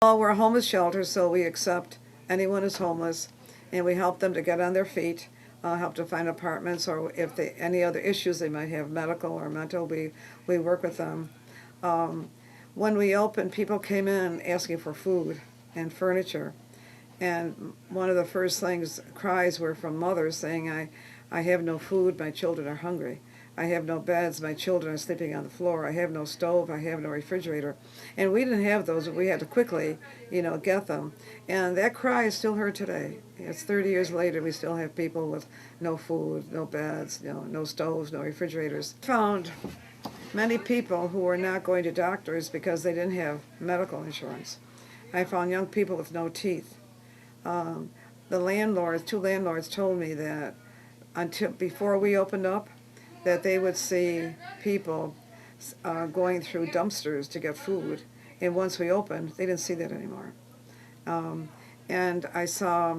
Well, we're a homeless shelter, so we accept anyone who's homeless, and we help them to get on their feet, help to find apartments, or if they any other issues they might have, medical or mental, we work with them. Um, when we opened, people came in asking for food and furniture, and one of the first things cries were from mothers saying, I have no food, my children are hungry. I have no beds, my children are sleeping on the floor. I have no stove, I have no refrigerator. And we didn't have those, we had to quickly, get them. And that cry is still heard today. It's 30 years later, we still have people with no food, no beds, no stoves, no refrigerators. Found many people who were not going to doctors because they didn't have medical insurance. I found young people with no teeth. The two landlords told me that until before we opened up, that they would see people going through dumpsters to get food, and once we opened, they didn't see that anymore. And I saw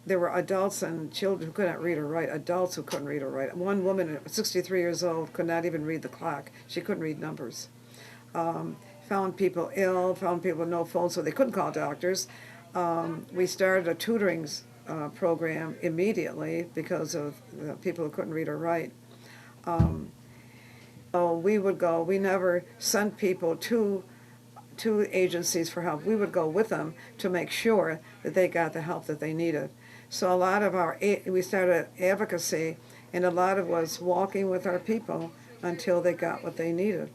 there were adults and children who couldn't read or write, adults who couldn't read or write. One woman, 63 years old, could not even read the clock. She couldn't read numbers. Found people ill, found people with no phones, so they couldn't call doctors. We started a tutoring program immediately because of the people who couldn't read or write. So we would go. We never sent people to agencies for help. We would go with them to make sure that they got the help that they needed. So a lot of we started advocacy, and a lot of was walking with our people until they got what they needed.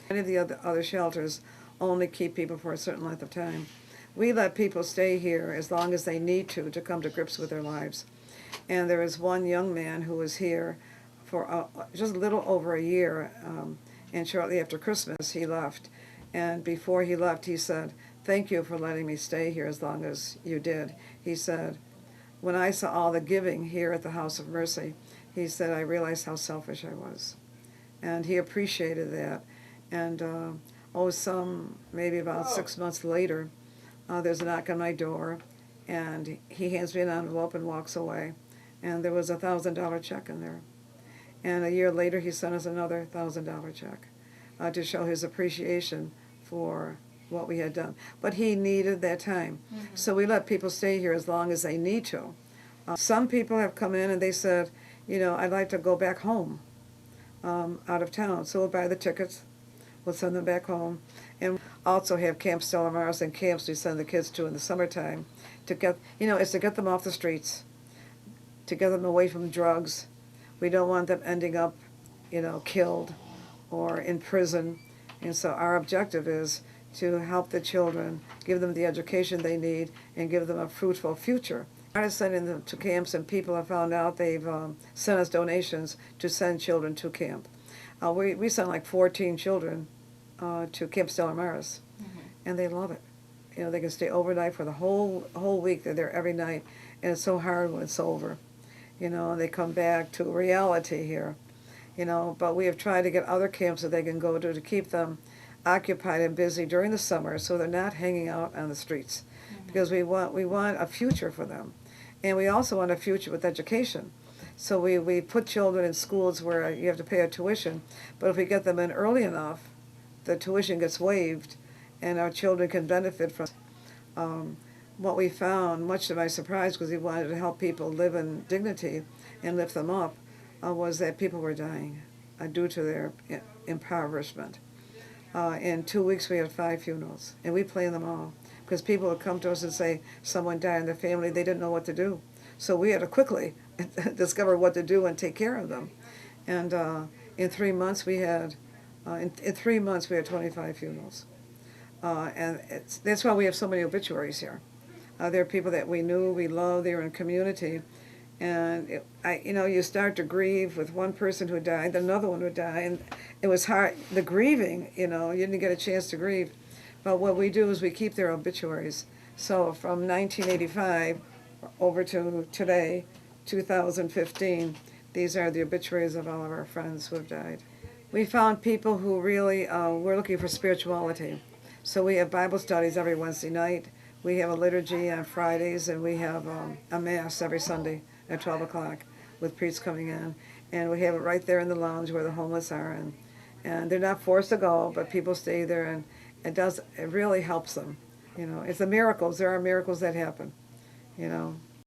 Many of the other shelters only keep people for a certain length of time. We let people stay here as long as they need to come to grips with their lives. And there was one young man who was here for just a little over a year, and shortly after Christmas he left. And before he left, he said, "Thank you for letting me stay here as long as you did." He said, "When I saw all the giving here at the House of Mercy," he said, "I realized how selfish I was." And he appreciated that. And maybe about 6 months later, there's a knock on my door, and he hands me an envelope and walks away. And there was a $1,000 check in there. And a year later, he sent us another $1,000 check to show his appreciation for what we had done. But he needed that time. Mm-hmm. So we let people stay here as long as they need to. Some people have come in and they said, I'd like to go back home out of town. So we'll buy the tickets. We'll send them back home. And also have Camp Stella Maris and camps we send the kids to in the summertime to get, it's to get them off the streets, to get them away from drugs. We don't want them ending up, killed or in prison. And so our objective is to help the children, give them the education they need, and give them a fruitful future. I started sending them to camps, and people have found out they've sent us donations to send children to camp. We sent like 14 children to Camp Stella Maris, mm-hmm. and they love it. They can stay overnight for the whole week. They're there every night, and it's so hard when it's over. And they come back to reality here. But we have tried to get other camps that they can go to keep them occupied and busy during the summer, so they're not hanging out on the streets. Mm-hmm. Because we want a future for them, and we also want a future with education. So we put children in schools where you have to pay a tuition, but if we get them in early enough, the tuition gets waived, and our children can benefit from it. What we found, much to my surprise, because we wanted to help people live in dignity and lift them up, was that people were dying due to their impoverishment. In 2 weeks, we had 5 funerals, and we planned them all, because people would come to us and say someone died in their family, they didn't know what to do. So we had to quickly discover what to do and take care of them. And in 3 months, we had 25 funerals. And that's why we have so many obituaries here. There are people that we knew, we love, they were in community. And, you start to grieve with one person who died, then another one would die. And it was hard. The grieving, you didn't get a chance to grieve. But what we do is we keep their obituaries. So from 1985 over to today, 2015, these are the obituaries of all of our friends who have died. We found people who really were looking for spirituality. So we have Bible studies every Wednesday night. We have a liturgy on Fridays, and we have a Mass every Sunday at 12 o'clock with priests coming in. And we have it right there in the lounge where the homeless are. And they're not forced to go, but people stay there, and it really helps them. You know, it's the miracles. There are miracles that happen. You know,